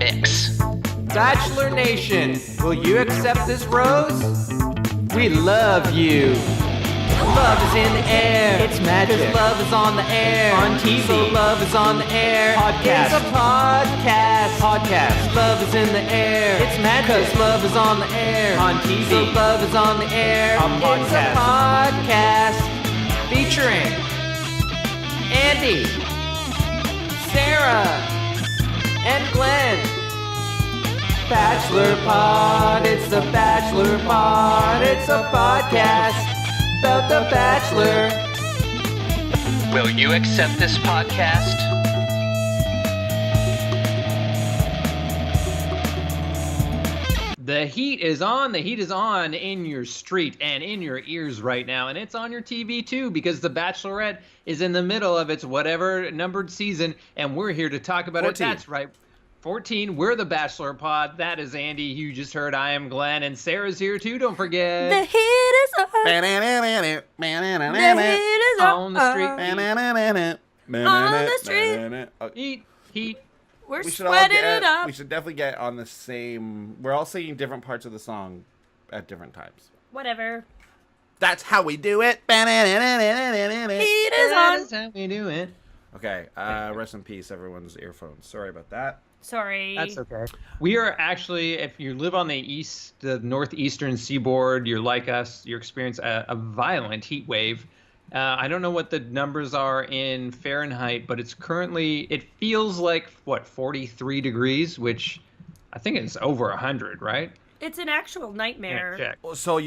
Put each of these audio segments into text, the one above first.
mix. Bachelor Nation, will you accept this rose? We love you. Love is in the air. It's magic. 'Cause love is on the air. On TV. So love is on the air. Podcast. It's a podcast. Podcast. Love is in the air. It's magic. 'Cause love is on the air. On TV. So love is on the air. It's a podcast. Featuring Andy, Sarah, and Glenn. Bachelor Pod, it's the Bachelor Pod, it's a podcast about the Bachelor. Will you accept this podcast? The heat is on in your street and in your ears right now, and it's on your TV too, because the Bachelorette is in the middle of its whatever numbered season, and we're here to talk about 14. it. That's right. 14, we're the Bachelor Pod. That is Andy. You just heard I am Glenn, and Sarah's here too. Don't forget. The heat is on. The heat is On the street. On the street. Heat. We're We should all sweating it get. up. We should definitely get on the same. We're all singing different parts of the song at different times. Whatever. That's how we do it. Heat is on. That's how we do it. Okay. Rest in peace, everyone's earphones. Sorry about that. Sorry. That's okay. We are actually, if you live on the northeastern seaboard, you're like us, you experience a violent heat wave. I don't know what the numbers are in Fahrenheit, but it feels like, 43 degrees, which I think is over 100, right? It's an actual nightmare. Yeah, check. So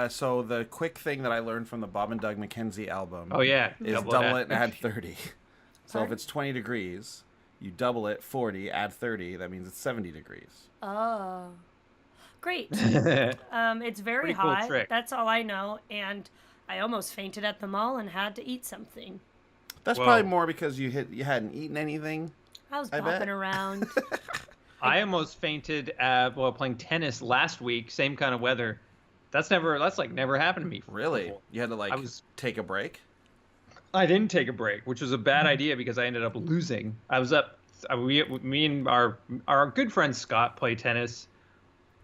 so the quick thing that I learned from the Bob and Doug McKenzie album. Oh, yeah. Is double it and add 30. So if it's 20 degrees, you double it, 40, add 30, that means it's 70 degrees. Oh. Great. It's very Pretty cool hot. trick. That's all I know. And I almost fainted at the mall and had to eat something. That's Whoa. probably more because you hadn't eaten anything. I was I bet. bopping around. I almost fainted while playing tennis last week, same kind of weather. That's never happened to me. Really? before. You had to take a break? I didn't take a break, which was a bad idea because I ended up losing. I was up. Me and our good friend Scott play tennis.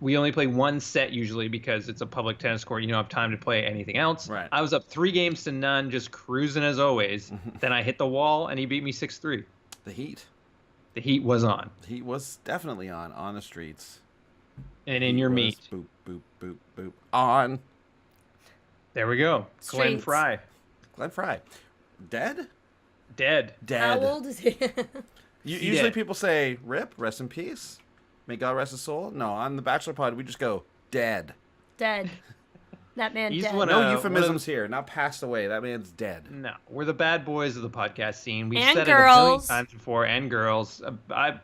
We only play one set usually because it's a public tennis court. You don't have time to play anything else. Right. I was up 3-0, just cruising as always. Then I hit the wall and he beat me 6-3. The heat. The heat was on. The heat was definitely on the streets. And in your meat. Boop, boop, boop, boop. On. There we go. Glenn Streets. Fry. Glenn Fry. Dead? Dead. How old is he? Usually dead. people say, rip, rest in peace. May God rest his soul. No, on the Bachelor Pod, we just go, dead. Dead. That man He's dead. one No of- euphemisms here. Not passed away. That man's dead. No, we're the bad boys of the podcast scene. We've And said it a billion girls. times before, and girls.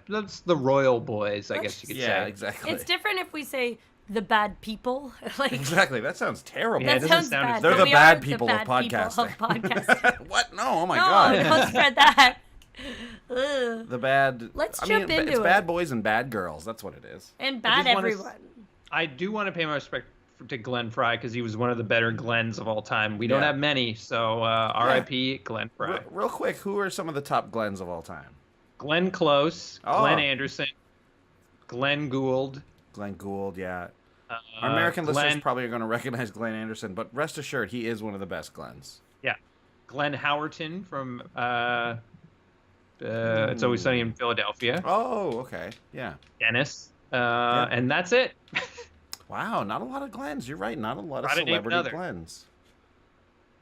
That's the royal boys, I guess you could Yeah, say. exactly. It's different if we say the bad people. Exactly. That sounds terrible. Yeah, it That doesn't sounds sound as bad. They're but the we bad are people the of bad people podcasting. of podcasting. What? No, oh my No, God. don't spread that. Ugh. The bad. Let's I jump mean, into it's it. bad boys and bad girls. That's what it is. And I bad just wanna everyone. I do want to pay my respect to Glenn Fry because he was one of the better Glens of all time. We don't Yeah. have many, so R.I.P. Glenn Fry. Real quick, who are some of the top Glens of all time? Glenn Close, Oh. Glenn Anderson, Glenn Gould. Glenn Gould, yeah. Our American Glenn, listeners probably are going to recognize Glenn Anderson, but rest assured, he is one of the best Glens. Yeah. Glenn Howerton from It's Always Sunny in Philadelphia. Oh, okay. Yeah. Dennis. And that's it. Wow, not a lot of Glens. You're right. Not a lot of Try to name celebrity another. Glens.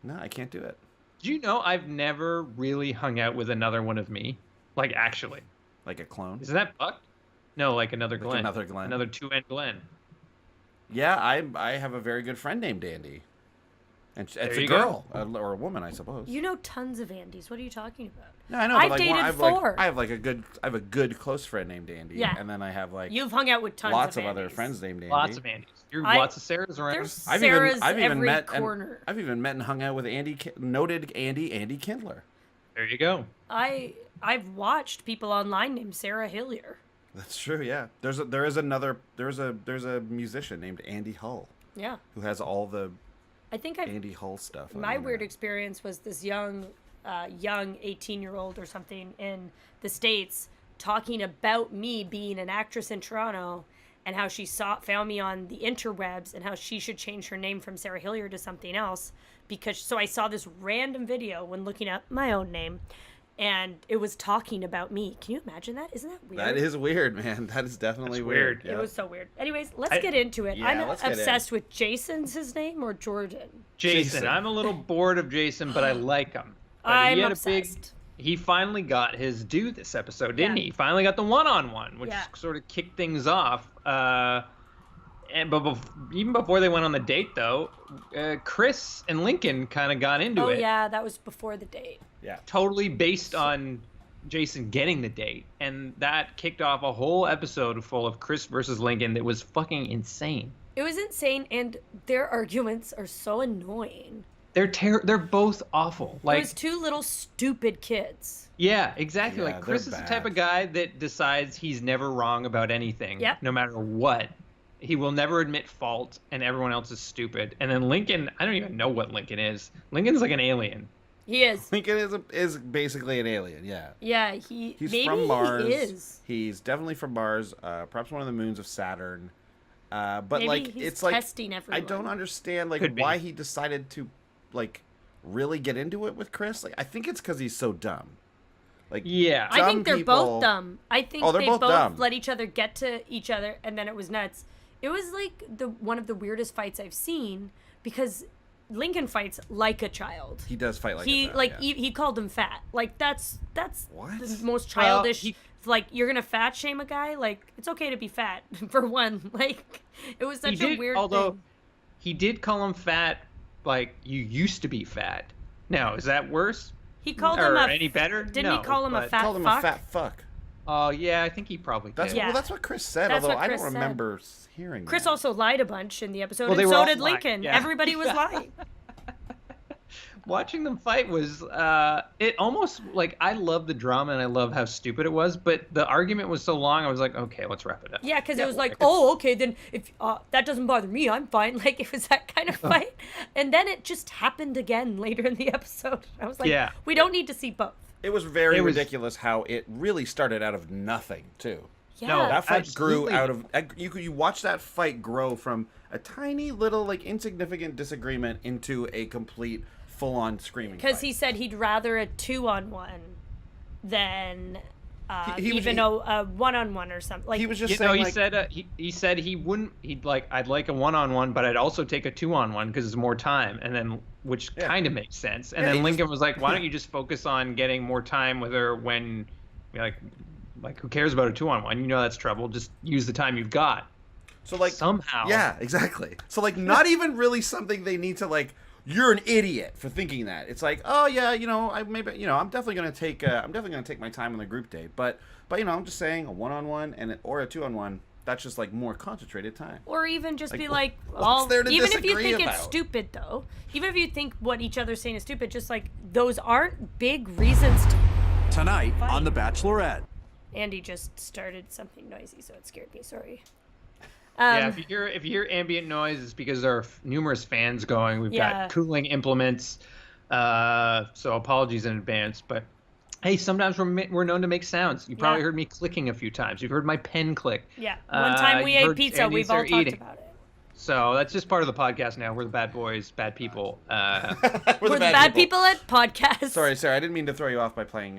No, I can't do it. Do you know I've never really hung out with another one of me? Like, actually. Like a clone? Isn't that fucked? No, like another Glenn. another Glenn. Another two-end Glenn. Yeah, I have a very good friend named Andy. And it's a you girl, or a woman, I suppose. You know tons of Andys. What are you talking about? No, I know. I've but dated I have 4. I have a good close friend named Andy. Yeah. And then I have You've hung out with tons lots of of other Andys. friends named Andy. Lots of Andys. You're I- lots of Sarahs around. There's I've Sarah's even every met corner. I've even met and hung out with noted Andy Kindler. There you go. I've watched people online named Sarah Hillier. That's true. Yeah. There's a musician named Andy Hull Yeah. who has all the I think Andy Hull stuff. on my the weird internet. experience was this young 18-year-old or something in the States talking about me being an actress in Toronto and how she found me on the interwebs and how she should change her name from Sarah Hilliard to something else. So I saw this random video when looking up my own name, and it was talking about me. Can you imagine that? Isn't that weird? That is weird, man. That is definitely weird. It was so weird. Anyways, let's get into it. Yeah, I'm let's get obsessed with Jason's his name or Jordan. Jason. I'm a little bored of Jason, but I like him. But I'm he had obsessed. He finally got his due this episode, didn't he? He finally got the one-on-one, which sort of kicked things off. But even before they went on the date, though, Chris and Lincoln kind of got into it. Oh, yeah, that was before the date. Yeah. Totally based on Jason getting the date. And that kicked off a whole episode full of Chris versus Lincoln that was fucking insane. It was insane, and their arguments are so annoying. They're both awful. Like, it was two little stupid kids. Yeah, exactly. Yeah, like Chris is they're the type of guy that decides he's never wrong about anything, no matter what. He will never admit fault, and everyone else is stupid. And then Lincoln, I don't even know what Lincoln is. Lincoln's like an alien. He is. Lincoln is basically an alien, yeah. Yeah, he's maybe from Mars. He is. He's definitely from Mars, perhaps one of the moons of Saturn. But maybe like he's it's like testing everyone. I don't understand like why he decided to like really get into it with Chris. Like I think it's because he's so dumb. Like I think they're both dumb. I think they're they both dumb. let each other get to each other, and then it was nuts. It was like one of the weirdest fights I've seen because Lincoln fights like a child. He does fight like a child. He called him fat. Like that's what? the most childish. Like you're gonna fat shame a guy. Like it's okay to be fat for one. Like it was such a weird. Thing. He did call him fat. Like you used to be fat. Now is that worse? He called him any better? Didn't he call him a fat called him fuck? a fat fuck. Oh yeah, I think he probably did. Well, that's what Chris said. That's although what I Chris don't remember hearing. Chris that. also lied a bunch in the episode, Well, and so did lying, Lincoln. yeah. Everybody was lying. Watching them fight was it almost like I love the drama and I love how stupid it was, but the argument was so long I was like, okay, let's wrap it up. Yeah, because it was like, oh, okay, then if that doesn't bother me, I'm fine. Like it was that kind of fight, and then it just happened again later in the episode. I was like, we don't need to see both. It was very ridiculous how it really started out of nothing too. Yeah, no, that fight absolutely. grew out of you watch that fight grow from a tiny little like insignificant disagreement into a complete full-on screaming fight. Because he said he'd rather a 2-on-1 than a 1-on-1 or something. Like he was just saying, like, he said he wouldn't. He'd like I'd like a 1-on-1, but I'd also take a 2-on-1 because it's more time, and then which kind of makes sense. And then Lincoln was like, why don't you just focus on getting more time with her when like who cares about a 2-on-1? You know that's trouble. Just use the time you've got. So like somehow. Yeah, exactly. So like not even really something they need to like. You're an idiot for thinking that. It's like, oh yeah, I'm definitely gonna take my time on the group date, but I'm just saying a 1-on-1 or a 2-on-1. That's just like more concentrated time. Or even just be like, even if you think it's stupid though, even if you think what each other's saying is stupid, just like those aren't big reasons to tonight fight. On The Bachelorette. Andy just started something noisy, so it scared me. Sorry. Yeah, if you hear ambient noise, it's because there are numerous fans going. We've got cooling implements, so apologies in advance. But hey, sometimes we're known to make sounds. You probably heard me clicking a few times. You've heard my pen click. Yeah, one time we ate pizza. We've all talked about it. So that's just part of the podcast now. We're the bad boys, bad people. We're the bad people at podcasts. Sorry, I didn't mean to throw you off by playing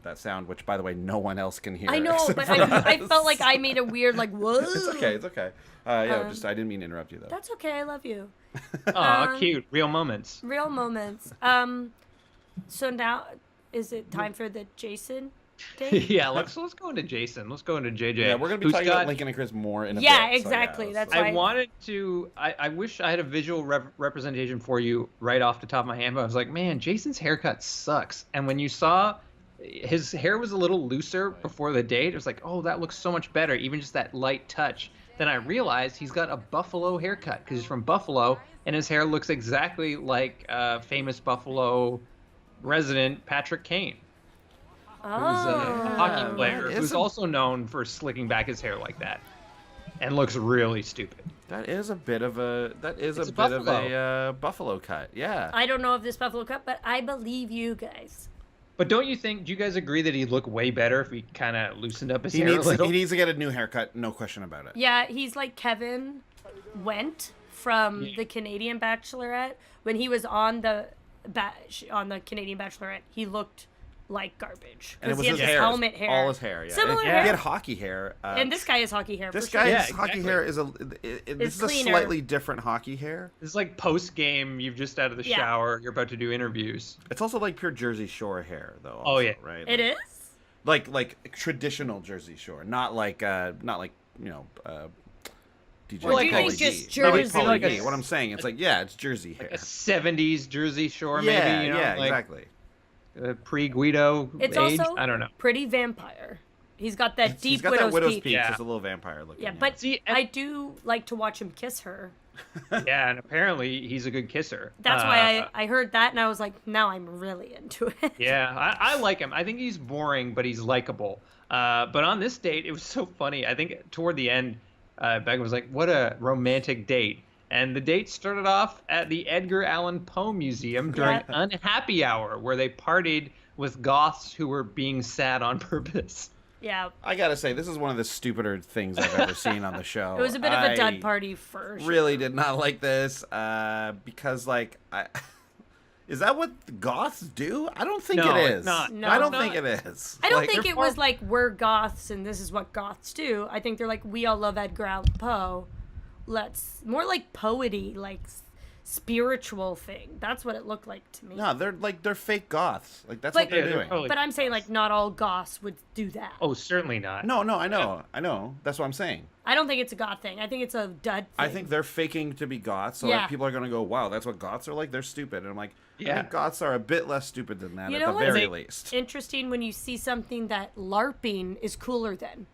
that sound, which, by the way, no one else can hear. I know, but I felt like I made a weird, like, whoa. It's okay. I didn't mean to interrupt you, though. That's okay. I love you. Aw, cute. Real moments. Real moments. So now, is it time for the Jason date? Yeah, let's go into Jason. Let's go into JJ. Yeah, we're going to be talking about Lincoln and Chris more in a bit. Yeah, exactly. So, that's why. I wanted to... I wish I had a visual representation for you right off the top of my hand, but I was like, man, Jason's haircut sucks. And when you saw his hair was a little looser before the date, it was like, oh, that looks so much better, even just that light touch. Then I realized he's got a Buffalo haircut because he's from Buffalo, and his hair looks exactly like famous Buffalo resident Patrick Kane. Who's a hockey player who's also known for slicking back his hair like that, and looks really stupid. That is a bit of a Buffalo cut, yeah. I don't know if this Buffalo cut, but I believe you guys. But don't you think? Do you guys agree that he'd look way better if he kind of loosened up his He hair a little? needs to get a new haircut, no question about it. Yeah, he's like Kevin Went from the Canadian Bachelorette. When he was on the Canadian Bachelorette, he looked like garbage And it because was he had his this hair, helmet hair. all his hair. Yeah, Similar He hair. had hockey hair. And this guy has hockey hair. This for sure. guy's Yeah, hockey exactly. hair is this is a cleaner. slightly different hockey hair. It's like post game. You've just out of the Yeah. shower. You're about to do interviews. It's also like pure Jersey Shore hair, though. Oh, also, yeah. right. It is. Like traditional Jersey Shore, not like DJ. Or do you Pauly think D. just Not like Jersey? Pauly Like a- D. What I'm saying, it's like it's Jersey hair. A 70s Jersey Shore, yeah, maybe. You know, yeah, like, exactly. Pre-Guido It's age. also I don't know. pretty vampire. He's got that deep He's got that widow's peak. Yeah. Just a little vampire looking. Yeah, but See, I do like to watch him kiss her. Yeah, and apparently he's a good kisser. That's why I heard that and I was like, now I'm really into it. Yeah, I like him. I think he's boring, but he's likable. But on this date, it was so funny. I think toward the end, Becca was like, "What a romantic date!" And the date started off at the Edgar Allan Poe Museum during Unhappy Hour, where they partied with goths who were being sad on purpose. Yeah. I gotta say, this is one of the stupider things I've ever seen on the show. It was a bit of a dud party for sure. Really did not like this because, is that what goths do? I don't think No, it it's is. not. No, I don't it's think it is. I don't Like, think they're it was like we're goths and this is what goths do. I think they're like we all love Edgar Allan Poe. Let's more like poety, like spiritual thing. That's what it looked like to me. No, they're fake goths. Like that's Like- what they're Yeah, they're doing. totally- But I'm saying like not all goths would do that. Oh, certainly not. No, I know. That's what I'm saying. I don't think it's a goth thing. I think it's a dud thing. I think they're faking to be goths, so Yeah. like, people are gonna go, "Wow, that's what goths are like." They're stupid, and I'm like, I Yeah. think goths are a bit less stupid than that You at know the what's very They- least. interesting when you see something that LARPing is cooler than.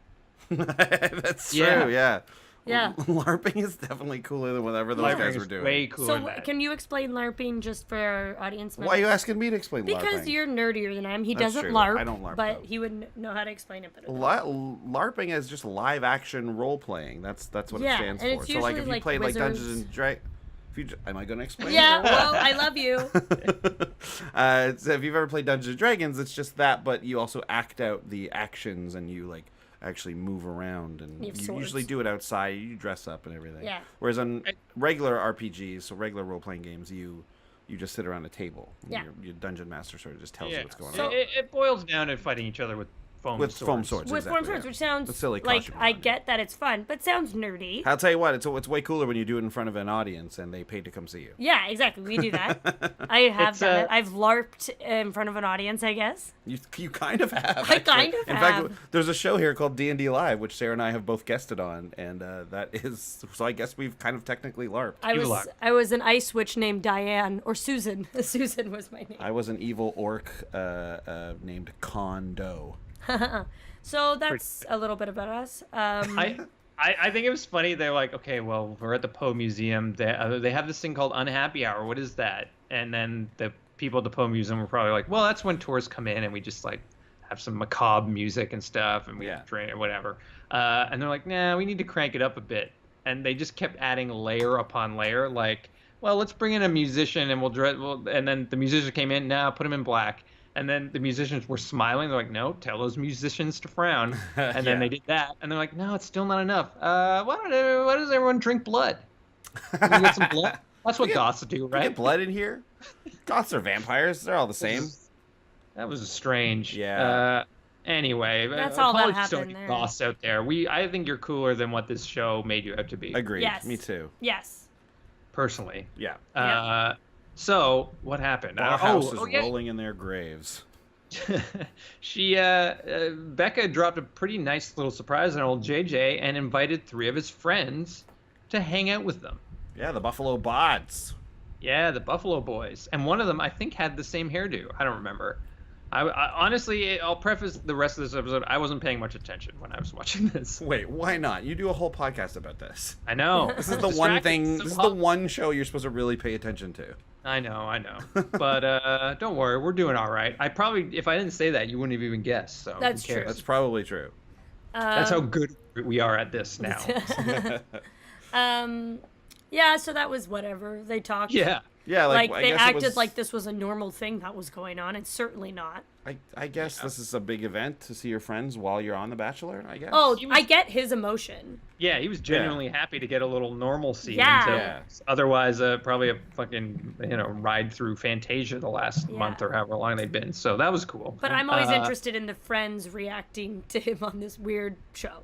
That's true. Yeah. Yeah. Yeah. LARPing is definitely cooler than whatever those LARPing guys is were doing. way cooler So than that. can you explain LARPing just for our audience members? Why are you asking me to explain Because LARPing? you're nerdier than I am. He That's doesn't true. LARP, I don't LARP, but though. he would know how to explain it better. LARPing is just live action role playing. That's what Yeah, it stands and for. it's So like if usually, you like, played like Dungeons wizards. and Dragons, am I going to explain? Yeah, it? well, I love you. So if you've ever played Dungeons and Dragons, it's just that, but you also act out the actions and you like actually move around and You have you swords. usually do it outside. You dress up and everything. Yeah. Whereas on regular RPGs, so regular role playing games, you just sit around a table. Yeah. Your dungeon master sort of just tells you what's going So on. it boils down to fighting each other with foam With swords. foam swords. With exactly, form swords, yeah. which sounds With silly like costume I on. get that it's fun, but sounds nerdy. I'll tell you what, it's way cooler when you do it in front of an audience and they paid to come see you. Yeah, exactly. We do that. I have It's, done it. I've LARPed in front of an audience, I guess. You kind of have. I actually. kind of In have. fact, there's a show here called D&D Live, which Sarah and I have both guested on, and that is so. I guess we've kind of technically LARPed. I was an ice witch named Diane or Susan. Susan was my name. I was an evil orc named Kondo. So that's a little bit about us. I think it was funny. They're like, okay, well, we're at the Poe Museum. They have this thing called Unhappy Hour. What is that? And then the people at the Poe Museum were probably like, well, that's when tourists come in and we just like have some macabre music and stuff and we drink or whatever. And they're like, nah, we need to crank it up a bit. And they just kept adding layer upon layer. Like, well, let's bring in a musician and and then the musician came in. Now put him in black. And then the musicians were smiling. They're like, no, tell those musicians to frown. And then they did that. And they're like, no, it's still not enough. Why does everyone drink blood? Can we get some blood? That's what goths do, You right? get blood in here? Goths are vampires. They're all the same. That was strange. Yeah. Anyway, That's all that apologies to happened any there. goths out there. I think you're cooler than what this show made you out to be. Agreed. Yes. Me too. Yes. Personally. Yeah. So what happened? Our house is yeah. rolling in their graves. Becca dropped a pretty nice little surprise on old JJ and invited 3 of his friends to hang out with them. Yeah, the Buffalo Bods. Yeah, the Buffalo Boys. And one of them, I think, had the same hairdo. I don't remember. I honestly, I'll preface the rest of this episode. I wasn't paying much attention when I was watching this. Wait, why not? You do a whole podcast about this. I know. This is the one thing. This is the one show you're supposed to really pay attention to. I know. But don't worry, we're doing all right. I probably, if I didn't say that, you wouldn't have even guessed. So That's who cares? true. That's probably true. That's how good we are at this now. Yeah, so that was whatever. They talked. Yeah. Yeah, Like, I they guess it acted was- like this was a normal thing that was going on, and certainly not. I guess this is a big event to see your friends while you're on The Bachelor, I guess. Oh, He was- I get his emotion. Yeah, he was genuinely happy to get a little normalcy. Yeah. Into Yeah. Otherwise, probably a fucking ride through Fantasia the last Yeah. month or however long they've been. So that was cool. But I'm always Uh, interested in the friends reacting to him on this weird show.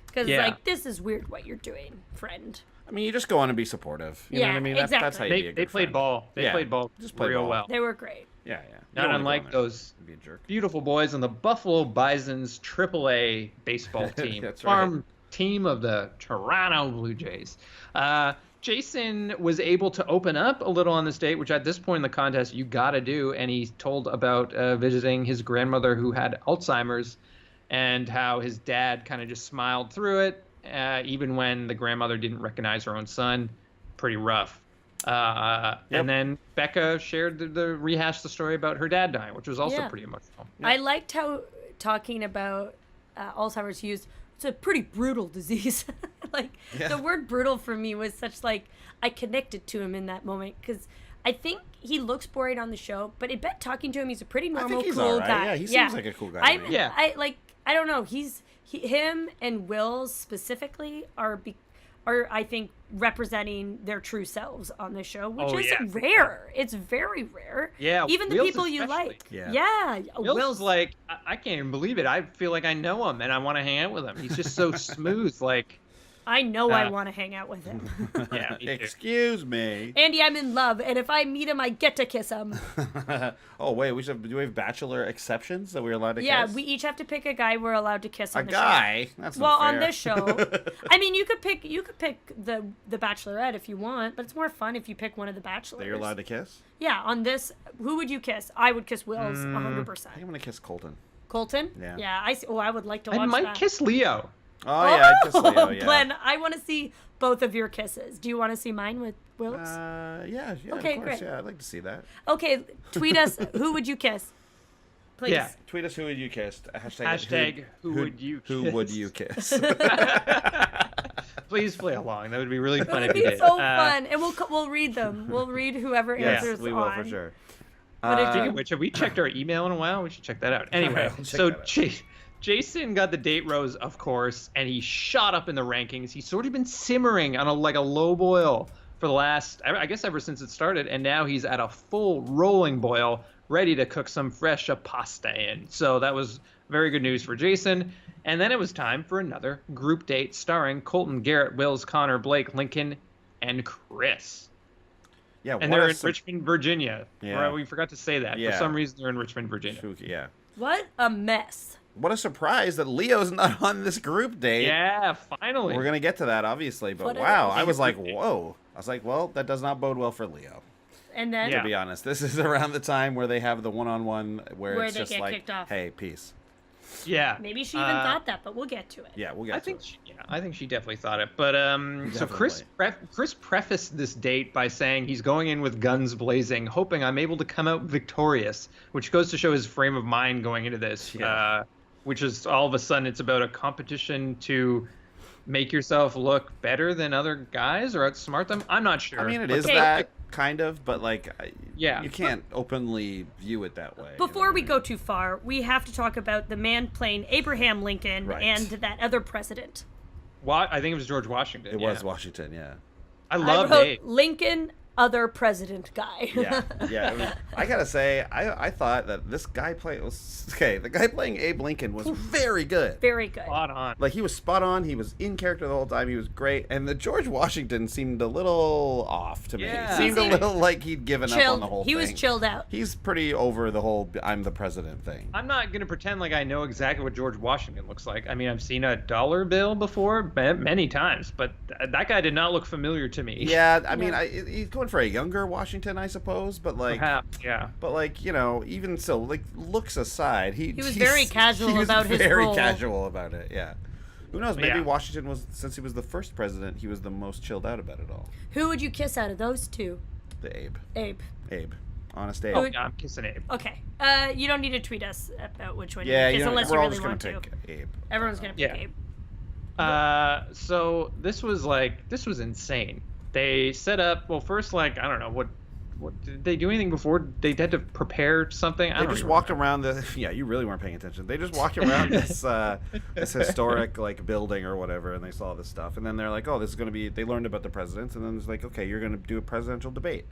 Because, Yeah. like, this is weird what you're doing, friend. I mean, you just go on and be supportive. You know Yeah, what I mean? That's how exactly. you be a They good played friend. ball. They Yeah, played ball just play real ball. well. They were great. Yeah, yeah. You Not don't wanna go unlike on there those and be a jerk. beautiful boys on the Buffalo Bison's AAA baseball team, That's farm team of the Toronto Blue Jays. Jason was able to open up a little on this date, which at this point in the contest you got to do, and he told about visiting his grandmother who had Alzheimer's and how his dad kind of just smiled through it, even when the grandmother didn't recognize her own son. Pretty rough. And then Becca shared rehashed the story about her dad dying, which was also Yeah. pretty emotional. I liked how talking about Alzheimer's used. It's a pretty brutal disease. Like, Yeah. the word brutal for me was such, like, I connected to him in that moment. Because I think he looks boring on the show, but I bet talking to him, he's a pretty I normal, think he's cool all right. guy. Yeah, he seems like a cool guy to I, me. Yeah. I don't know. Him and Will specifically are I think representing their true selves on the show, which Oh, is yeah. rare. It's very rare. Yeah, even the Will's people you especially. like. Yeah. Will's like, I can't even believe it. I feel like I know him and I want to hang out with him. He's just so smooth. Like, I know I Uh, want to hang out with him. yeah, me too. Excuse me. Andy, I'm in love, and if I meet him, I get to kiss him. Oh wait, do we have Bachelor exceptions that we're allowed to Yeah, kiss? we each have to pick a guy we're allowed to kiss a on the guy. show. That's Well, not on fair. this show, I mean, you could pick the Bachelorette if you want, but it's more fun if you pick one of the Bachelors. that you're allowed to kiss. Yeah, on this, who would you kiss? I would kiss Will's I 100%. think I'm gonna kiss Colton. Colton? Yeah. Yeah, I would like to watch I might that. kiss Leo. Oh yeah, I'd kiss Leo. Yeah. Glenn, I want to see both of your kisses. Do you want to see mine with Will's? Yeah. Okay, of course. great. Yeah, I'd like to see that. Okay, tweet us. Who would you kiss? Please. Yeah. Tweet us who would you kiss. Hashtag who would you Who kiss? would you kiss? Please play along. That would be really It fun would if be you did. so fun, and we'll read them. We'll read whoever Yes, answers we will on. for sure. But if Speaking of which, have we checked our email in a while? We should check that out. Anyway, I'll check so that out. Jason got the date rose, of course, and he shot up in the rankings. He's sort of been simmering on a low boil for the last, I guess, ever since it started, and now he's at a full rolling boil, ready to cook some fresh pasta in. So that was very good news for Jason. And then it was time for another group date starring Colton, Garrett, Wills, Connor, Blake, Lincoln, and Chris. Yeah, And they're in Richmond, Virginia. Yeah. Right, we forgot to say that. Yeah. For some reason, they're in Richmond, Virginia. Yeah. What a mess. What a surprise that Leo's not on this group date. Yeah, finally. We're gonna get to that, obviously, but What a- wow, I was like, group date. whoa. I was like, well, that does not bode well for Leo. And then Yeah. To be honest, this is around the time where they have the one-on-one where it's they just get like, kicked off. hey, peace. Yeah. maybe she even thought that, but we'll get to it. Yeah, we'll get I to think it. I think she definitely thought it. But so Chris prefaced this date by saying he's going in with guns blazing, hoping I'm able to come out victorious, which goes to show his frame of mind going into this. Yeah. Which is all of a sudden it's about a competition to make yourself look better than other guys or outsmart them. I'm not sure. I mean, it But is Okay. that kind of, but like, Yeah. you can't openly view it that way. Before we go too far, we have to talk about the man playing Abraham Lincoln Right. and that other president. I think it was George Washington. it yeah. was Washington, yeah. I I love wrote Dave. Lincoln, other president guy. Yeah, yeah. It was, I gotta say, I thought that this guy the guy playing Abe Lincoln was very good. Very good. Spot on. Like, he was spot on. He was in character the whole time. He was great. And the George Washington seemed a little off to me. Yeah. It seemed He a little like he'd given up on Chilled. the whole He thing. was chilled out. He's pretty over the whole I'm the president thing. I'm not going to pretend like I know exactly what George Washington looks like. I mean, I've seen a dollar bill before many times, but that guy did not look familiar to me. Yeah, I mean, Yeah. he's going for a younger Washington, I suppose, but like, Perhaps, yeah. but like, you know, even so, like, looks aside, he was very casual he was about his very role. casual about it. Yeah. Who knows? Maybe Yeah. Washington was, since he was the first president, he was the most chilled out about it all. Who would you kiss out of those two? The Abe, Abe. honest Abe. Oh, yeah, I'm kissing Abe. Okay. You don't need to tweet us about which one Yeah, you you kiss know, unless we're you all really just gonna want to. pick Abe. Everyone's gonna pick Yeah. Abe. So this was insane. They set up, well, first, like, I don't know, what, did they do anything before? They had to prepare something. They just walked around yeah, you really weren't paying attention. They just walked around this historic like building or whatever, and they saw this stuff, and then they're like, oh, this is going to be. They learned about the presidents, and then it's like, okay, you're going to do a presidential debate.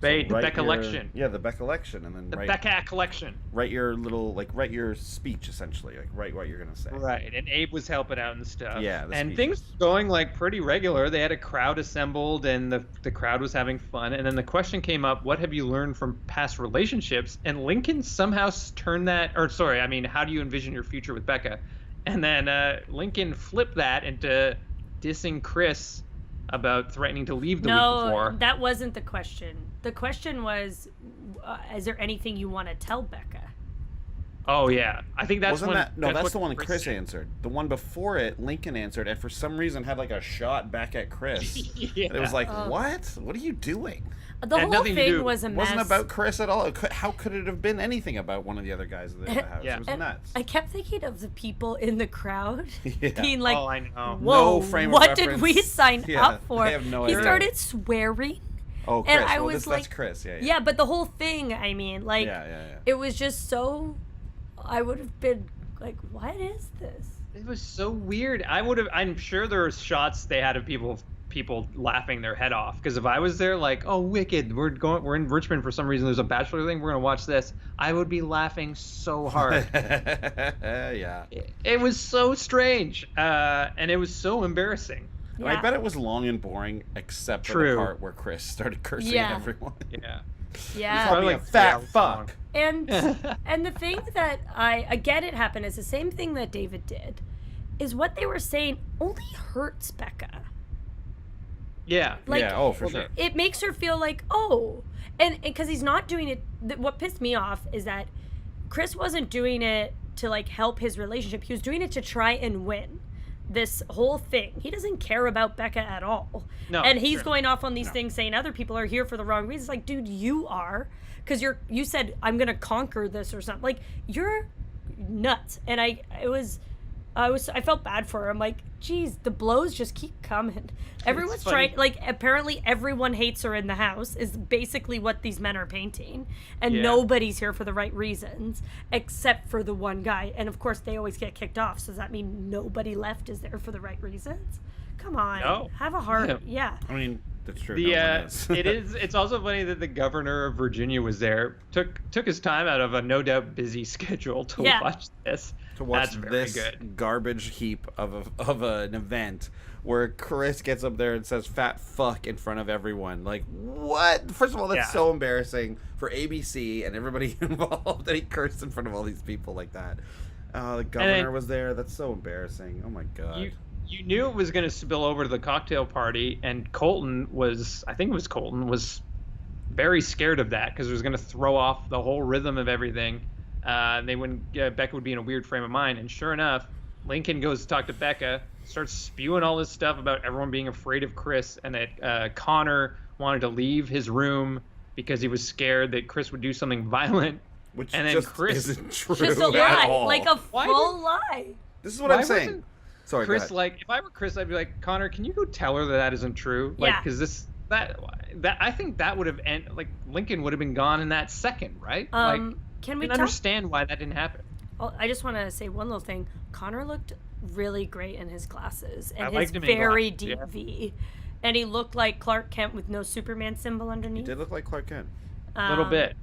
The Beck election. Yeah, the Beck election, and then the Becca collection. Write your speech essentially, like write what you're gonna say. Right, and Abe was helping out and stuff. Yeah, and things going like pretty regular. They had a crowd assembled, and the crowd was having fun. And then the question came up: what have you learned from past relationships? And Lincoln somehow turned that, how do you envision your future with Becca? And then Lincoln flipped that into dissing Chris about threatening to leave the week before. No, that wasn't the question. The question was, is there anything you want to tell Becca? Oh, yeah. I think that's that's the one that Chris answered. The one before it, Lincoln answered, and for some reason had like a shot back at Chris. Yeah. It was like, what? What are you doing? The whole thing was a mess. It wasn't about Chris at all. How could it have been anything about one of the other guys in the house? Yeah. It was and nuts. I kept thinking of the people in the crowd being like, I know. Whoa, no frame what of did we sign up for? They have no He idea. started swearing. Oh, Chris. And I was that's Chris. Yeah. Yeah, but the whole thing, I mean, like, it was just so. I would have been like, what is this? It was so weird. I'm sure there were shots they had of people laughing their head off, because if I was there like, oh, wicked, we're in Richmond for some reason, there's a Bachelor thing, we're gonna watch this, I would be laughing so hard. Yeah. It was so strange, and it was so embarrassing. Yeah. I bet it was long and boring, except for the part where Chris started cursing at everyone. Yeah. Yeah. He called me a fat fuck. And the thing that I get it happened is the same thing that David did, is what they were saying only hurts Becca. Yeah. Like, yeah. Oh, for sure. It makes her feel like, oh, and because he's not doing it. What pissed me off is that Chris wasn't doing it to like help his relationship. He was doing it to try and win this whole thing. He doesn't care about Becca at all. No. And he's going off on these things saying other people are here for the wrong reasons. Like, dude, you are, because you said I'm gonna conquer this or something. Like, you're nuts. And I felt bad for her. I'm like, geez, the blows just keep coming. Everyone's trying, like, apparently everyone hates her in the house is basically what these men are painting. And nobody's here for the right reasons except for the one guy. And of course they always get kicked off. So does that mean nobody left is there for the right reasons? Come on. No. Have a heart. Yeah. I mean, that's true. It's also funny that the governor of Virginia was there, took his time out of a no doubt busy schedule to watch this. To watch That's this good. garbage heap of an event where Chris gets up there and says "fat fuck" in front of everyone. Like, what? First of all, that's so embarrassing for ABC and everybody involved that he cursed in front of all these people like that. The governor was there. That's so embarrassing. Oh my god. You knew it was going to spill over to the cocktail party, and Colton was very scared of that because it was going to throw off the whole rhythm of everything. Becca would be in a weird frame of mind, and sure enough, Lincoln goes to talk to Becca, starts spewing all this stuff about everyone being afraid of Chris, and that Connor wanted to leave his room because he was scared that Chris would do something violent. Which and then just Chris isn't true Just a at lie, all. like a full lie. This is what I'm saying. wasn't Sorry, Chris, like, if I were Chris, I'd be like, Connor, can you go tell her that isn't true? Like, because that I think that would have Lincoln would have been gone in that second, right? Can we understand why that didn't happen? Oh, I just want to say one little thing. Connor looked really great in his glasses and I his liked him in very glasses, deep V, and he looked like Clark Kent with no Superman symbol underneath. He did look like Clark Kent. A little bit.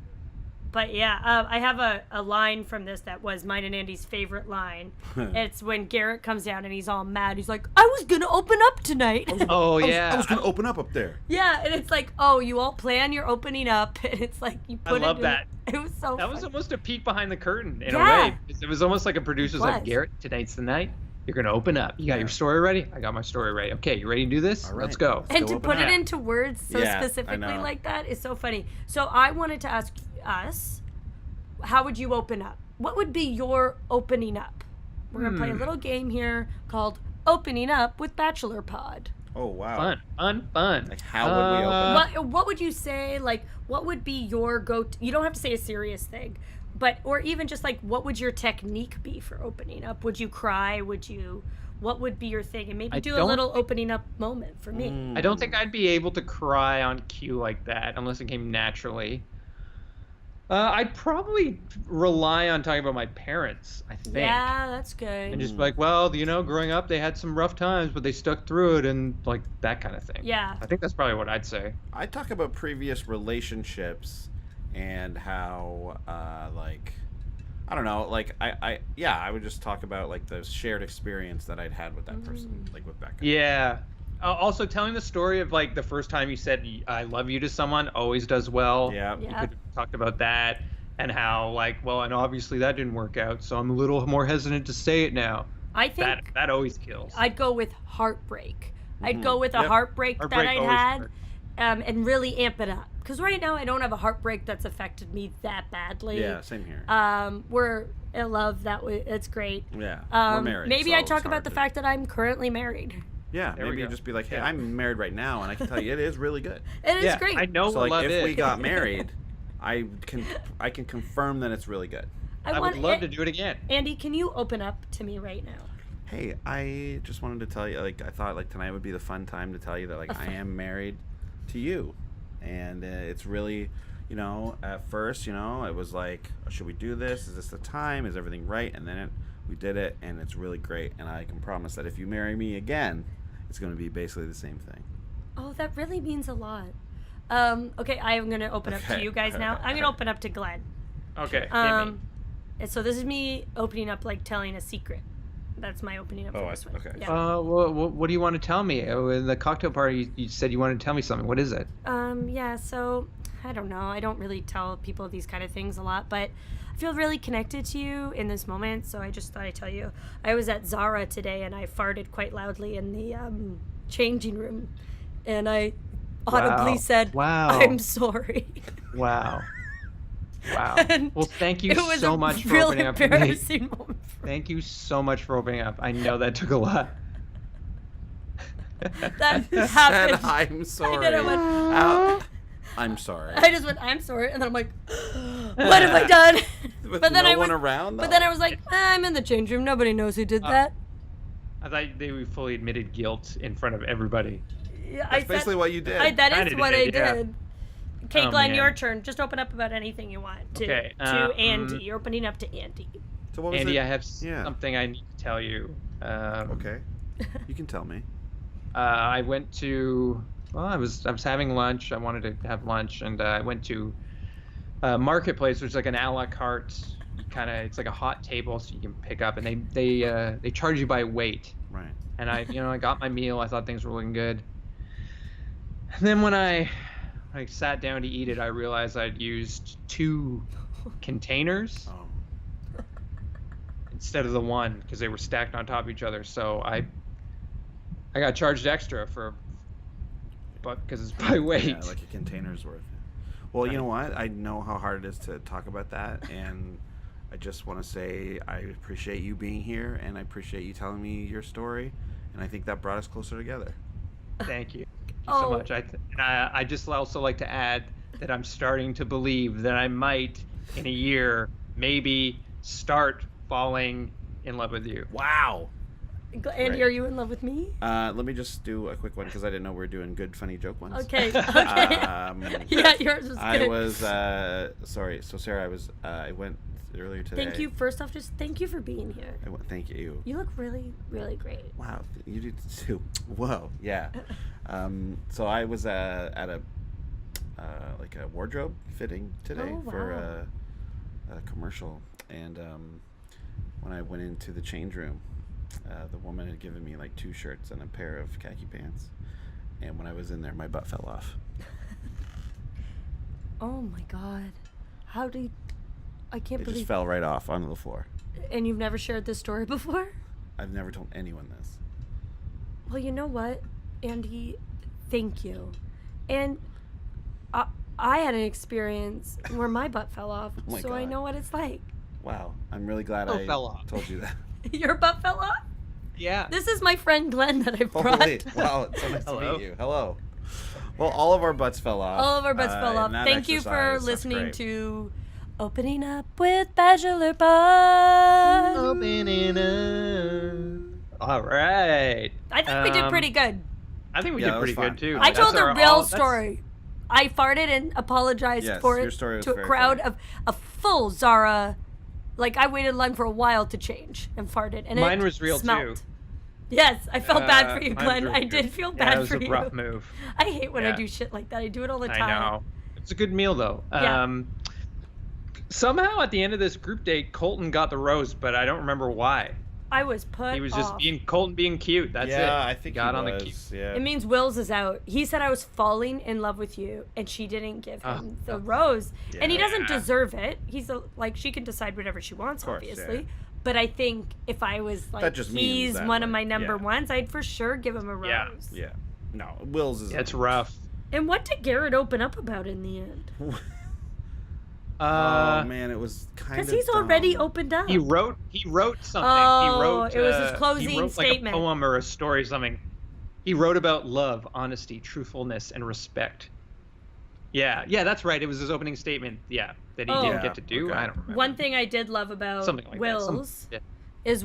But yeah, I have a line from this that was mine and Andy's favorite line. It's when Garrett comes down and he's all mad. He's like, I was going to open up tonight. Oh, yeah. I was going to open up there. Yeah, and it's like, oh, you all plan your opening up. And it's like, you put I love that. It was so That was funny. almost a peek behind the curtain in a way. It was almost like a producer's like, Garrett, tonight's the night. You're going to open up. You got your story ready? I got my story ready. Okay, you ready to do this? All right. Let's go. And to put it into words so Yeah, specifically I know. like that is so funny. So I wanted to ask us, how would you open up? What would be your opening up? We're going to play a little game here called Opening Up with Bachelor Pod. Oh, wow. Fun. Like, how would we open up? What would you say, like, what would be your go-to? You don't have to say a serious thing, but, or even just like, what would your technique be for opening up? Would you cry? Would you what would be your thing? And maybe I do a don't little opening up moment for me. I don't think I'd be able to cry on cue like that unless it came naturally. I'd probably rely on talking about my parents, I think. Yeah, that's good. And just be like, well, growing up, they had some rough times, but they stuck through it, and like that kind of thing. Yeah. I think that's probably what I'd say. I talk about previous relationships and how, I don't know, like, I would just talk about, like, the shared experience that I'd had with that person, like, with Becca. Yeah. Also, telling the story of, like, the first time you said I love you to someone always does well. Yeah. You could have talked about that and how, like, well, and obviously that didn't work out, so I'm a little more hesitant to say it now. I think that always kills. I'd go with heartbreak. I'd go with a heartbreak that Heartbreak I'd always had, hurts. and really amp it up. Because right now I don't have a heartbreak that's affected me that badly. Yeah, same here. We're in love. It's great. Yeah, we're married. Maybe so I it's talk about hard the to- fact that I'm currently married. Yeah, There we maybe you go. just be like, hey, Yeah. I'm married right now, and I can tell you it is really good. It is Yeah, great. I know So, what like, love if is. we got married, I can confirm that it's really good. I would love to do it again. Andy, can you open up to me right now? Hey, I just wanted to tell you, like, I thought, like, tonight would be the fun time to tell you that, like, I am married to you. And it's really, at first, it was like, should we do this? Is this the time? Is everything right? And then we did it, and it's really great. And I can promise that if you marry me again, it's going to be basically the same thing. Oh, that really means a lot. Okay, I am going to open up to you guys now. I'm going to open up to Glenn. Okay. And so this is me opening up, like, telling a secret. That's my opening up for this one. okay. Yeah. What do you want to tell me? In the cocktail party, you said you wanted to tell me something. What is it? Yeah, so I don't know. I don't really tell people these kind of things a lot, but I feel really connected to you in this moment, so I just thought I'd tell you. I was at Zara today, and I farted quite loudly in the changing room, and I audibly Wow. said, Wow. I'm sorry. Wow. Wow. And Well, thank you it was so a much for really opening up to me. embarrassing moment for me. Thank you so much for opening up. I know that took a lot. That And happened. I'm sorry. I went, I'm sorry. I just went, I'm sorry, and then I'm like, what have I done? With but then no I one went, around, But though? then I was like, I'm in the change room. Nobody knows who did that. I thought they fully admitted guilt in front of everybody. Yeah, That's basically what you did. That Kinda is what I did, yeah. did. Okay, Oh, Glenn, man. your turn. Just open up about anything you want to Okay, Andy. You're opening up to Andy. So what was Andy, it? I have Yeah. something I need to tell you. Okay. You can tell me. I went to. Well, I was having lunch. I wanted to have lunch, and I went to Marketplace, which is like an a la carte kind of. It's like a hot table, so you can pick up, and they charge you by weight. Right. And I got my meal. I thought things were looking good. And then when I sat down to eat it, I realized I'd used 2 containers Oh. instead of the one because they were stacked on top of each other. So I got charged extra because it's by weight. Yeah, like a container's worth. Well, you know what? I know how hard it is to talk about that, and I just want to say I appreciate you being here, and I appreciate you telling me your story, and I think that brought us closer together. Thank you. Thank you so Oh. much. I just also like to add that I'm starting to believe that I might, in a year, maybe start falling in love with you. Wow. Andy, Right. are you in love with me? Let me just do a quick one because I didn't know we were doing good, funny joke ones. Okay. Okay. Yeah, yours was good. I was sorry. So Sarah, I went earlier today. Thank you. First off, just thank you for being here. Thank you. You look really, really great. Wow, you do too. Whoa, yeah. So I was at a like a wardrobe fitting today Oh, for wow. a commercial, and when I went into the change room, the woman had given me like 2 shirts and a pair of khaki pants, and when I was in there, my butt fell off. Oh my God. How do you... I can't It believe... just fell right off onto the floor. And you've never shared this story before? I've never told anyone this. Well, you know what, Andy? Thank you. And I had an experience where my butt fell off, Oh my so I God. know what it's like. Wow, I'm really glad I fell off. told you that. Your butt fell off? Yeah. This is my friend Glenn that I brought. Holy, wow, it's so nice to Hello. meet you. Hello. Well, all of our butts fell off. All of our butts fell in off. that Thank you for exercise. That's listening great. to Opening Up with Bachelor Pod. Opening up. All right. I think we did pretty good. I think we Yeah, did that was pretty fine. good too. I told That's the our real all- story. I farted and apologized Yes, for your it story was to a very crowd funny. of a full Zara. Like, I waited in line for a while to change and farted. And Mine it was real, smelled. too. Yes, I felt bad for you, Mine was Glenn. real, I too. did feel Yeah, bad it was for a you. rough move. I hate when I Yeah. do shit like that. I do it all the time. I know. It's a good meal though. Yeah. Somehow at the end of this group date, Colton got the rose, but I don't remember why. I was put He was just off. Colton being cute. That's it. Yeah, I think got he on was. the cute. Yeah. It means Will's is out. He said I was falling in love with you, and she didn't give him the rose. And he doesn't Yeah. deserve it. He's she can decide whatever she wants, course, obviously. yeah. But I think if I was like, That just means he's that, one of like, my number yeah. ones, I'd for sure give him a rose. Yeah. Yeah. No, Will's is. It's rough. And what did Garrett open up about in the end? Oh man, it was kind of. Because he's already opened up. He wrote something. Oh, he wrote it was his closing he wrote statement. like a poem or a story or something. He wrote about love, honesty, truthfulness, and respect. Yeah, that's right. It was his opening statement. Yeah, that he Oh. didn't get to do. Okay. I don't remember. One thing I did love about Something like that. Will's Yeah. is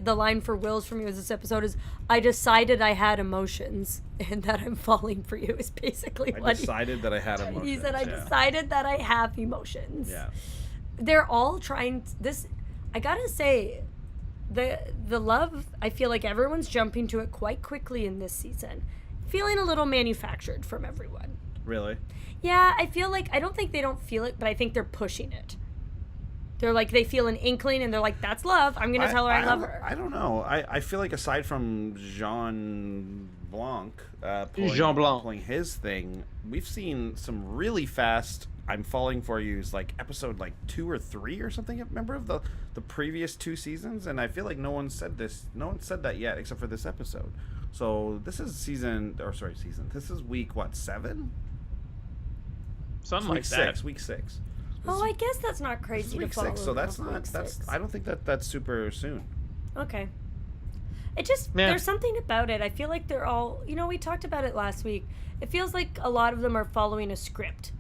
the line for Will's from you this episode is, I decided I had emotions and that I'm falling for you, is basically I what decided that I had emotions. he said. I yeah. decided that I have emotions. Yeah. They're all trying this. I gotta say, the love, I feel like everyone's jumping to it quite quickly in this season, feeling a little manufactured from everyone. Really? Yeah, I feel like, I don't think they don't feel it, but I think they're pushing it. They're like, they feel an inkling and they're like, that's love. I'm going to tell her I love her. I don't know. I feel like aside from Jean Blanc, pulling his thing, we've seen some really fast I'm falling for yous, like episode like 2 or 3 or something. Remember of the previous 2 seasons? And I feel like no one said that yet except for this episode. So this is this is week, what, 7? Something Week like 6, that. week 6. Oh, I guess that's not This is crazy to week follow. 6, so that's week not, that's, 6. I don't think that's super soon. Okay. It just, Yeah. there's something about it. I feel like they're all, we talked about it last week. It feels like a lot of them are following a script.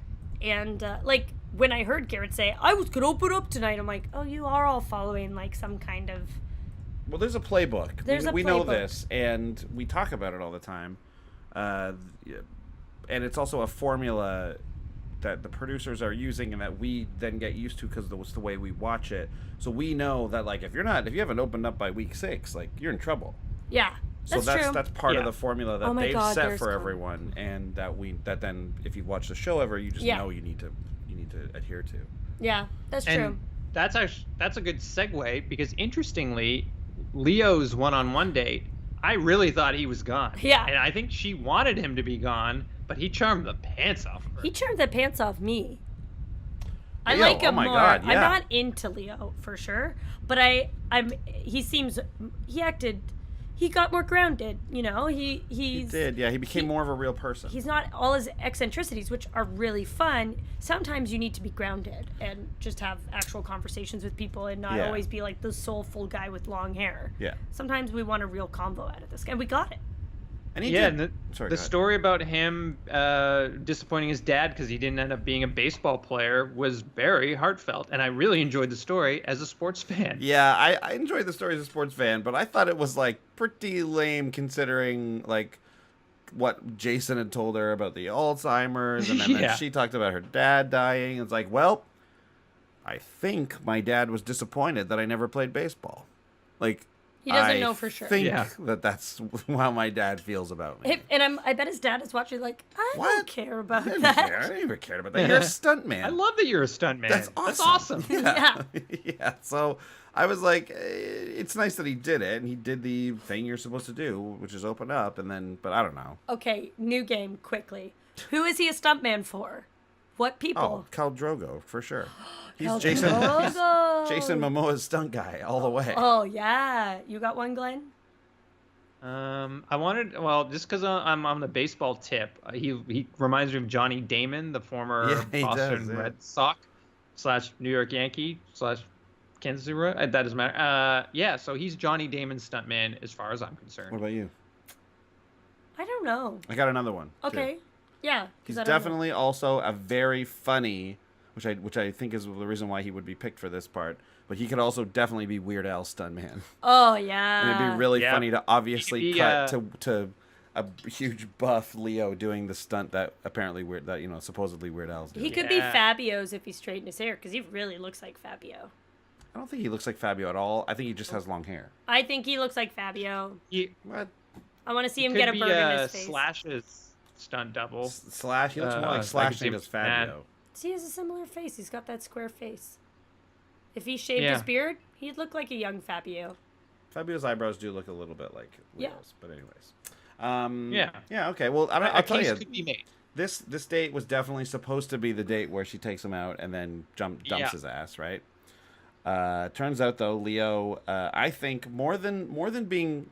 And, like, when I heard Garrett say, I was going to open up tonight, I'm like, oh, you are all following, like, some kind of... Well, there's a playbook. We know playbook. this, and we talk about it all the time. And it's also a formula that the producers are using and that we then get used to because it's the way we watch it. So we know that, like, if you haven't opened up by week 6, like, you're in trouble. Yeah, So true. that's part of Yeah. the formula that Oh my they've God, set there's for Colin. everyone, and that then if you watch the show ever, you just Yeah. know you need to adhere to. Yeah, that's true. And that's a good segue because interestingly, Leo's one-on-one date, I really thought he was gone. Yeah. And I think she wanted him to be gone, but he charmed the pants off of her. He turned the pants off me. I Leo, like him oh my more. God, I'm yeah. not into Leo for sure, but he got more grounded, He did, yeah. He became more of a real person. He's not all his eccentricities, which are really fun. Sometimes you need to be grounded and just have actual conversations with people and not Yeah. always be like the soulful guy with long hair. Yeah. Sometimes we want a real convo out of this guy. We got it. And he Yeah, did. and Sorry, the go ahead. story about him disappointing his dad because he didn't end up being a baseball player was very heartfelt, and I really enjoyed the story as a sports fan. Yeah, I enjoyed the story as a sports fan, but I thought it was like pretty lame considering like what Jason had told her about the Alzheimer's, and then Yeah. she talked about her dad dying. It's like, well, I think my dad was disappointed that I never played baseball. Like, He doesn't I know for sure. think Yeah. that's how my dad feels about me. I bet his dad is watching like, I What? don't care about I that. never cared about that. You're a stunt man. I love that you're a stunt man. That's That's awesome. awesome. Yeah. Yeah. So I was like, it's nice that he did it, and he did the thing you're supposed to do, which is open up, and then, but I don't know. Okay, new game, quickly. Who is he a stuntman for? What Oh, people? Khal Drogo, for sure. He's Khal Jason. Drogo. He's Jason Momoa's stunt guy all the way. Oh, yeah. You got one, Glenn? I wanted, just because I'm on the baseball tip, he reminds me of Johnny Damon, the former Yeah, he Boston does, yeah. Red Sox / New York Yankee / Kansas City Royals. That doesn't matter. Yeah, so he's Johnny Damon's stuntman as far as I'm concerned. What about you? I don't know. I got another one. too. Okay. Yeah. 'cause He's I don't know. definitely also a very funny, which I think is the reason why he would be picked for this part. but he could also definitely be Weird Al's stuntman. Oh yeah. And it'd be really Yeah. funny to obviously He'd be, cut to a huge buff Leo doing the stunt that apparently supposedly Weird Al's doing. He could be Yeah. Fabio's if he straightened his hair, because he really looks like Fabio. I don't think he looks like Fabio at all. I think he just has long hair. I think he looks like Fabio. What? I want to see him Could get a be, bird in his face. Slash's stunt double. Slash. He looks more I like could Slash see than him does Fabio. He has a similar face. He's got that square face. If he shaved Yeah. his beard, he'd look like a young Fabio. Fabio's eyebrows do look a little bit like Yeah. Leo's, but anyways. Yeah. Yeah. Okay. Well, I mean, A I'll tell case you, could be made. this date was definitely supposed to be the date where she takes him out and then dumps Yeah. his ass, right? Turns out though, Leo, I think more than being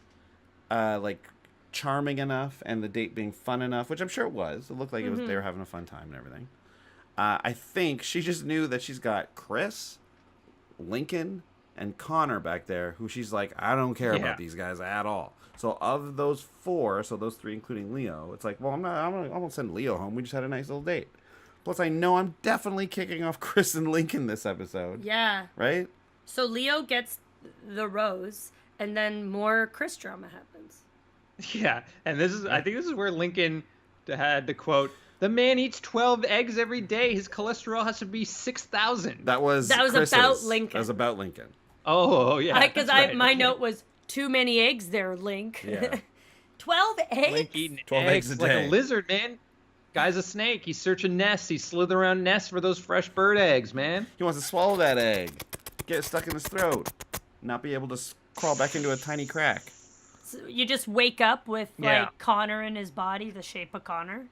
like charming enough and the date being fun enough, which I'm sure it was. It looked like they were having a fun time and everything. I think she just knew that she's got Chris, Lincoln, and Connor back there, who she's like, I don't care about these guys at all. So of those four, so those three including Leo, it's like, well, I'm gonna send Leo home. We just had a nice little date. Plus, I know I'm definitely kicking off Chris and Lincoln this episode. Yeah. Right? So Leo gets the rose, and then more Chris drama happens. Yeah, and I think this is where Lincoln had the quote, "The man eats 12 eggs every day. His cholesterol has to be 6,000." That was about Chris's. Lincoln. That was about Lincoln. Oh, yeah. Because that's right. my note was, too many eggs there, Link. Yeah. 12 eggs? Link eating 12 eggs a like day. a lizard, man. Guy's a snake. He's searching nests. He's slithering around nests for those fresh bird eggs, man. He wants to swallow that egg, get it stuck in his throat, not be able to crawl back into a tiny crack. So you just wake up with, Yeah. like, Connor in his body, the shape of Connor.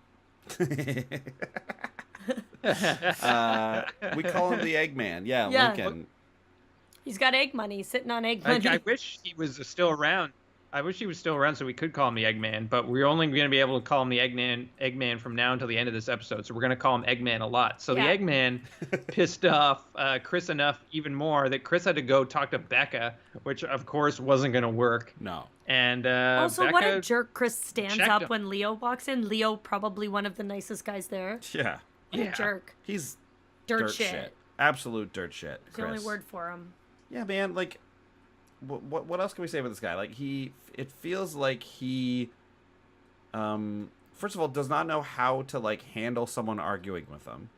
We call him the Eggman. Yeah, Yeah. Lincoln. He's got egg money, sitting on egg money. I wish he was still around. I wish he was still around so we could call him the Eggman, but we're only going to be able to call him the Eggman from now until the end of this episode, so we're going to call him Eggman a lot. So Yeah. the Eggman pissed off Chris enough even more that Chris had to go talk to Becca, which of course wasn't going to work. No. And Also, Becca, what a jerk Chris stands checked up him. when Leo walks in. Leo, probably one of the nicest guys there. Yeah. What a jerk. He's Dirt shit. Absolute dirt shit, It's the only Chris. word for him. Yeah, man, like, what else can we say about this guy? Like, it feels like he, first of all, does not know how to, like, handle someone arguing with him.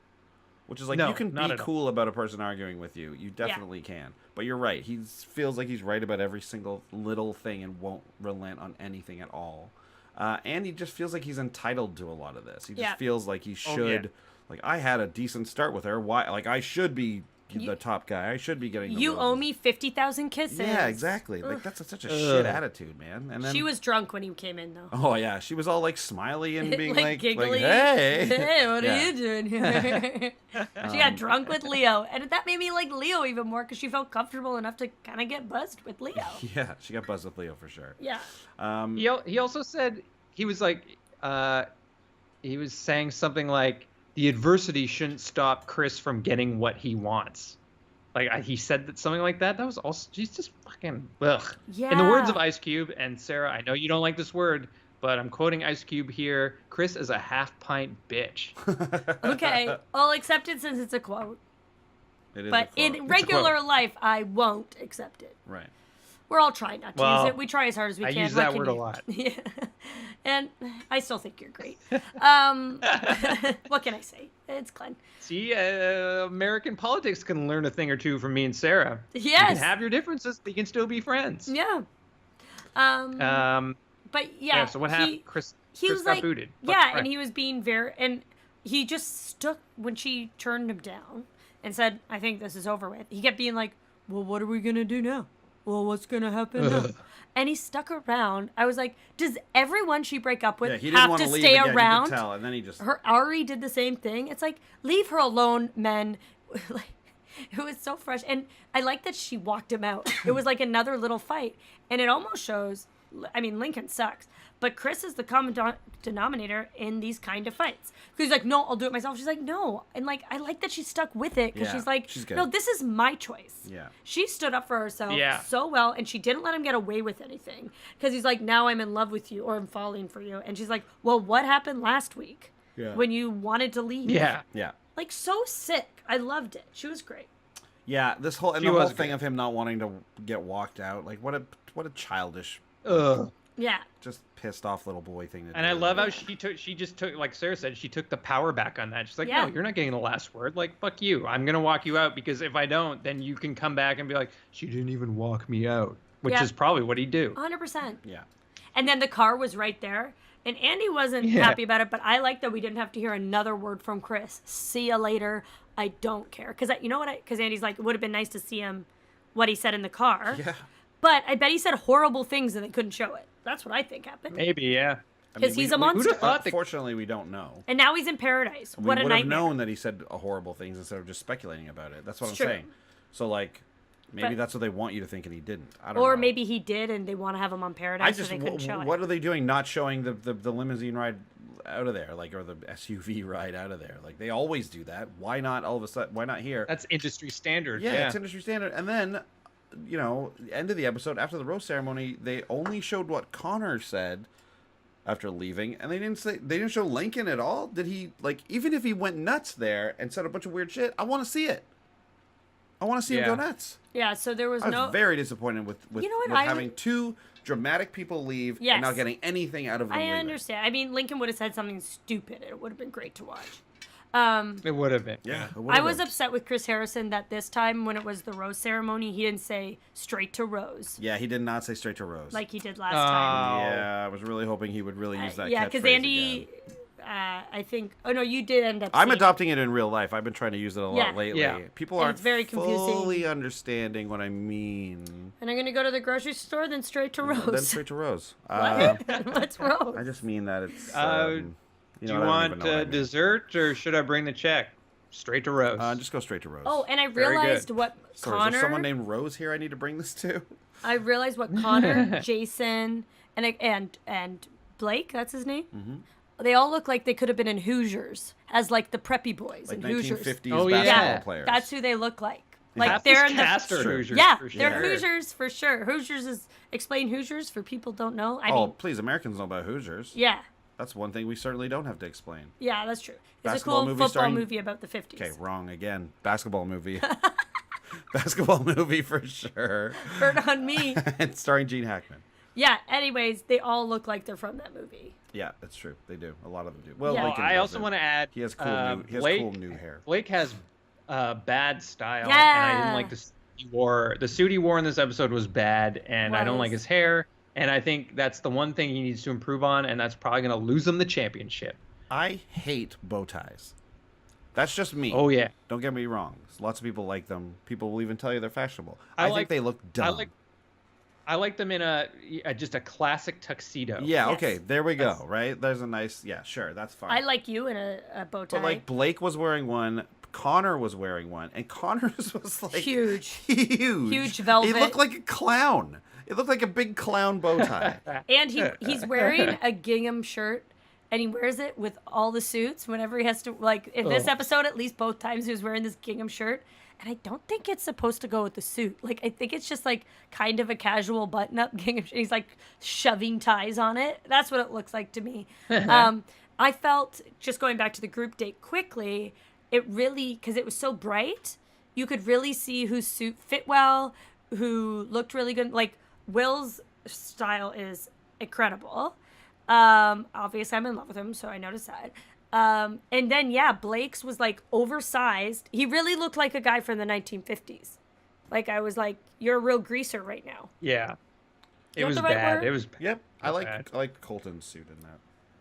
Which is like, No, you can not be at all. cool about a person arguing with you. You definitely can. But you're right. He feels like he's right about every single little thing and won't relent on anything at all. And he just feels like he's entitled to a lot of this. He just Yeah. feels like he Oh, should, yeah. like, I had a decent start with her. Why? Like, I should be the top guy. I should be getting the You owe roses. me 50,000 kisses. Yeah, exactly. Like, that's such a Ugh. shit attitude, man. And then She was drunk when he came in, though. oh yeah, she was all like smiley and being like giggly. hey, Hey, what Yeah. are you doing here? She got drunk with Leo, and that made me like Leo even more because she felt comfortable enough to kind of get buzzed with Leo. Yeah, she got buzzed with Leo for sure. Yeah. He also said he was like he was saying something like the adversity shouldn't stop Chris from getting what he wants. Like he said that something like that. That was also he's just fucking ugh. Yeah. In the words of Ice Cube and Sarah, I know you don't like this word, but I'm quoting Ice Cube here. Chris is a half-pint bitch. Okay, I'll accept it since it's a quote. It is But a quote. in regular life, I won't accept it. Right. We're all trying not to Well, use it. We try as hard as we I can. use What that can word a you- lot. Yeah. And I still think you're great. What can I say? It's Glenn. See, American politics can learn a thing or two from me and Sarah. You Yes. can have your differences, but you can still be friends. Yeah. But yeah. So what happened? Chris He was got like, booted. yeah, Right. and he was being very, and he just stuck when she turned him down and said, "I think this is over with." He kept being like, "Well, what are we gonna do now? Well, what's gonna happen now?" And he stuck around. I was like, "Does everyone she break up with Yeah, he didn't have want to to leave. stay Again. around?" You could tell, and then he just. Ari did the same thing. It's like, leave her alone, men. Like, it was so fresh. And I like that she walked him out. It was like another little fight. And it almost shows, I mean, Lincoln sucks. But Chris is the common denominator in these kind of fights. Because he's like, no, I'll do it myself. She's like, no. And like, I like that she stuck with it. Because Yeah, she's like, she's good. no, this is my choice. Yeah. She stood up for herself Yeah. so well. And she didn't let him get away with anything. Because he's like, now I'm in love with you. Or I'm falling for you. And she's like, well, what happened last week? Yeah. When you wanted to leave? Yeah. Yeah. Like, so sick. I loved it. She was great. Yeah, this whole She the whole was thing good. of him not wanting to get walked out, like what a childish, Ugh. Yeah. just pissed off little boy thing to do. And I love how she just took, like Sarah said, she took the power back on that. She's like, Yeah. no, you're not getting the last word. Like, fuck you. I'm gonna walk you out because if I don't, then you can come back and be like, she didn't even walk me out, which Yeah. is probably what he'd do. 100%. Yeah. And then the car was right there. And Andy wasn't happy about it, but I like that we didn't have to hear another word from Chris. See ya later. I don't care. Because you know what? Because Andy's like, it would have been nice to see him, what he said in the car. Yeah. But I bet he said horrible things and they couldn't show it. That's what I think happened. Maybe, yeah. Because he's a monster. who'd have thought that- Unfortunately, we don't know. And now he's in paradise. We What a would have nightmare. known that he said horrible things instead of just speculating about it. That's what It's I'm true. saying. So like, maybe But- that's what they want you to think, and he didn't. I don't know. Or maybe he did and they want to have him on paradise I so just they couldn't show what it. are they doing? Not showing the limousine ride out of there, like, or the SUV ride out of there. Like they always do that. Why not all of a sudden? Why not here? That's industry standard. Yeah, it's industry standard. And then, you know, end of the episode after the rose ceremony, they only showed what Connor said after leaving, and they didn't show Lincoln at all. Did he, like, even if he went nuts there and said a bunch of weird shit? I want to see it. I want to see him go Yeah. nuts. Yeah, so there was I was no... very disappointed with You know what, with I- having two dramatic people leave Yes. and not getting anything out of them. I leaving. understand. I mean, Lincoln would have said something stupid. It would have been great to watch. It would have been. Yeah, it I would've was been. upset with Chris Harrison that this time when it was the rose ceremony, he didn't say straight to Rose Yeah, he did not say straight to Rose. like he did last time. Yeah, I was really hoping he would really use that. Yeah, because catchphrase Andy, again. I think. Oh no, you did end up. I'm saying- adopting it in real life. I've been trying to use it a lot Yeah. lately. Yeah. People And aren't it's very confusing. fully understanding what I mean. And I'm gonna go to the grocery store, then straight to Rose. Then straight to Rose. What? What's I Rose? just mean that it's. Do you you know, I don't even want know what I mean. dessert or should I bring the check? Straight to Rose. Just go straight to Rose. Oh, and I Very realized good. what so is Connor. there someone named Rose here I need to bring this to? I realized what Connor, Jason, and Blake. That's his name. Mm-hmm. They all look like they could have been in Hoosiers as like the preppy boys Like in Hoosiers. 1950s Oh, yeah. basketball Yeah, players. that's who they look like. Like Half they're this in the cast are Sure. Hoosiers. yeah, for they're sure. Hoosiers for sure. Hoosiers is explain Hoosiers for people who don't know. I Oh, mean, please, Americans know about Hoosiers. yeah, That's one thing we certainly don't have to explain. yeah, that's true. It's Basketball a cool movie football starring- movie about the 50s. Okay, wrong again. Basketball movie. Basketball movie for sure. Bird on me. And starring Gene Hackman. Yeah. Anyways, they all look like they're from that movie. Yeah, that's true. They do. A lot of them do. Well, Yeah. Well, Lincoln I does also it. want to add. He has cool Blake, cool new hair. Blake has bad style, and I Yeah. didn't like the suit he wore. The suit he wore in this episode was bad, and I don't like Was. his hair. And I think that's the one thing he needs to improve on, and that's probably going to lose him the championship. I hate bow ties. That's just me. Oh yeah, Don't get me wrong. Lots of people like them. People will even tell you they're fashionable. I I like- think they look dumb. I like them in just a classic tuxedo. Yeah, Yes. okay, there we go, That's- right? There's a nice, yeah, sure, that's fine. I like you in a bow tie. But, like, Blake was wearing one, Connor was wearing one, and Connor's was, like, Huge. Huge. Huge velvet. He looked like a clown. It looked like a big clown bow tie. And he's wearing a gingham shirt, and he wears it with all the suits whenever he has to. Like in this Oh. episode, at least both times he was wearing this gingham shirt, and I don't think it's supposed to go with the suit. Like I think it's just like kind of a casual button-up gingham. He's like shoving ties on it. That's what it looks like to me. I felt just going back to the group date quickly. It really because it was so bright, you could really see whose suit fit well, who looked really good. Like Will's style is incredible. Obviously I'm in love with him, so I noticed that. And then yeah, Blake's was like oversized. He really looked like a guy from the 1950s. Like I was like, you're a real greaser right now. Yeah. It that was the right bad. word? It was. Yep, I Not like bad. Colton's suit in that.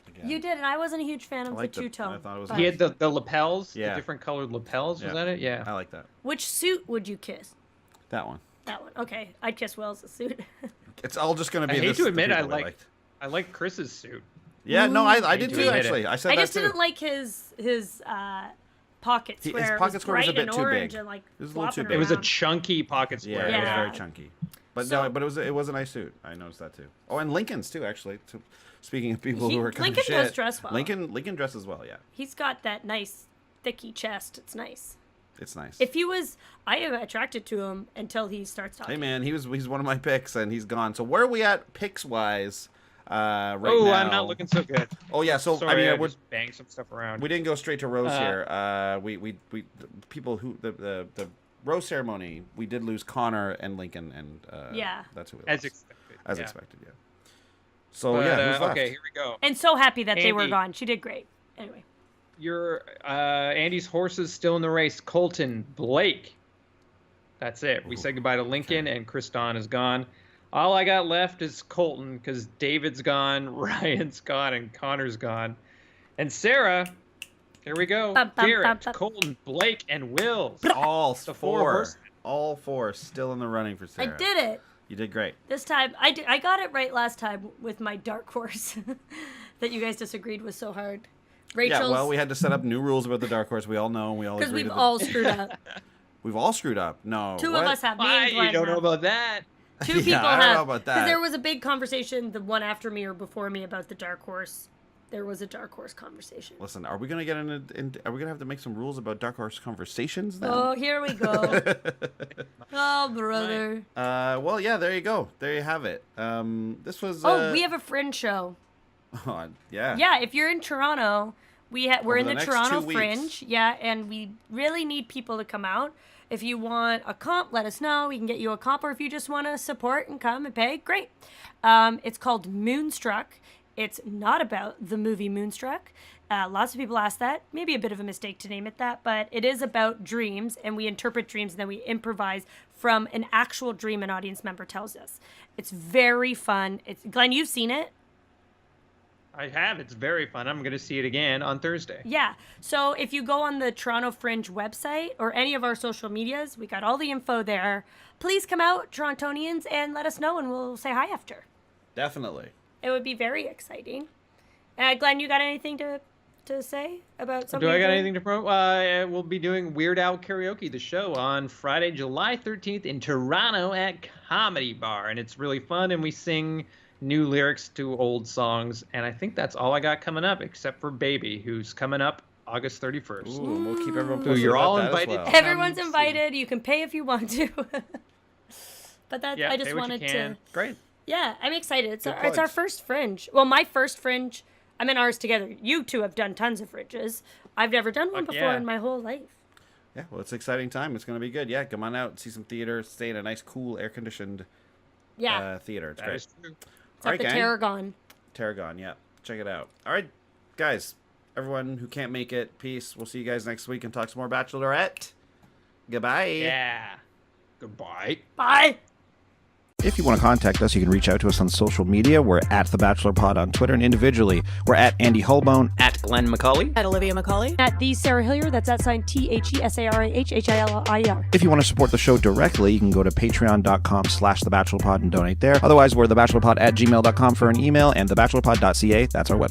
Again. You did, and I wasn't a huge fan of the liked it. two-tone. I thought it was but- He had the lapels, Yeah. the different colored lapels. Yeah. Was that it? Yeah. I like that. Which suit would you kiss? That one. That one. Okay, I'd kiss Will's suit. It's all just going to I be hate this, to the admit, people we liked. I like Chris's suit. Yeah, no, I did to too, admit it. actually. I said I that just too. didn't like his pocket His square. pocket it was square was a bright bit and too orange big. and like It was a little too flopping big. It was a around. chunky pocket square. Yeah, it was Yeah. very chunky. But So- no, but it was a nice suit. I noticed that too. Oh, and Lincoln's too, actually. Speaking of people who are kind Lincoln of shit, does dress well. Lincoln dresses well. Yeah, He's got that nice thicky chest. It's nice. it's nice. If he was, I am attracted to him until he starts talking. Hey man, he's one of my picks, and he's gone. So where are we at picks wise? Right Oh, now. I'm not looking so good. Oh yeah, so Sorry, I I mean, just banged some stuff around. we didn't go straight to Rose here. We people who the rose ceremony, we did lose Connor and Lincoln, and that's who we lost. As expected, yeah. So But, who's left? okay, here we go. And so happy that they were Andy. gone. She did great. Anyway. Your Andy's horses still in the race. Colton, Blake. That's it. We said goodbye to Lincoln, and Chris Don is gone. All I got left is Colton, because David's gone, Ryan's gone, and Connor's gone. And Sarah, here we go. Garrett, Colton, Blake, and Will. All The four. horses. All four still in the running for Sarah. I did it. You did great. This time, I got it right last time with my dark horse that you guys disagreed was so hard. Rachel's, Yeah, well, we had to set up new rules about the dark horse. We all know, and we all because agreed we've to all screwed up. We've all screwed up. No. Two what? of us have. Me Why? and Glenn You don't know have. about that? Two people I have. don't know about that. Because there was a big conversation, the one after me or before me, about the dark horse. There was a dark horse conversation. Listen, are we gonna get are we gonna have to make some rules about dark horse conversations then? Oh, here we go. Oh, brother. Well, yeah, there you go. There you have it. This was. Oh, we have a Fringe show. Yeah. Yeah, if you're in Toronto, we're Over in the the next Toronto 2 weeks. Fringe. Yeah, and we really need people to come out. If you want a comp, let us know. We can get you a comp, or if you just want to support and come and pay, great. It's called Moonstruck. It's not about the movie Moonstruck. Lots of people ask that. Maybe a bit of a mistake to name it that, but it is about dreams, and we interpret dreams, and then we improvise from an actual dream an audience member tells us. It's very fun. Glenn, you've seen it? I have. It's very fun. I'm going to see it again on Thursday. Yeah. So if you go on the Toronto Fringe website or any of our social medias, we got all the info there. Please come out, Torontonians, and let us know, and we'll say hi after. Definitely. It would be very exciting. Glenn, you got anything to say about something? Do I got anything to promote? We'll be doing Weird Al Karaoke, the show, on Friday, July 13th in Toronto at Comedy Bar. And it's really fun, and we sing new lyrics to old songs. And I think that's all I got coming up, except for Baby, who's coming up August 31st. Ooh, and we'll keep everyone So posted you're about all that as invited. well. Everyone's Come invited. You can pay if you want to. But that Yeah, I just pay what you wanted can. to. Great. Yeah, I'm excited. It's Good our plugs. first Fringe. Well, my first Fringe. I'm in ours together. You two have done tons of Fringes. I've never done one Fuck before yeah. in my whole life. Yeah, well, it's an exciting time. It's going to be good. Yeah, come on out, see some theater, stay in a nice, cool, air-conditioned Yeah, theater. It's That great. is true. it's all at the right, gang. Tarragon. Tarragon, yeah. Check it out. All right, guys, everyone who can't make it, peace. We'll see you guys next week and talk some more Bachelorette. Goodbye. Yeah. Goodbye. Bye. If you want to contact us, you can reach out to us on social media. We're at The Bachelor Pod on Twitter, and individually, we're at Andy Holbone. At Glenn McCauley. At Olivia McCauley. At the Sarah Hillier, that's at sign THESARAHHILIER. If you want to support the show directly, you can go to patreon.com/thebachelorpod and donate there. Otherwise, we're thebachelorpod@gmail.com for an email, and thebachelorpod.ca, that's our website.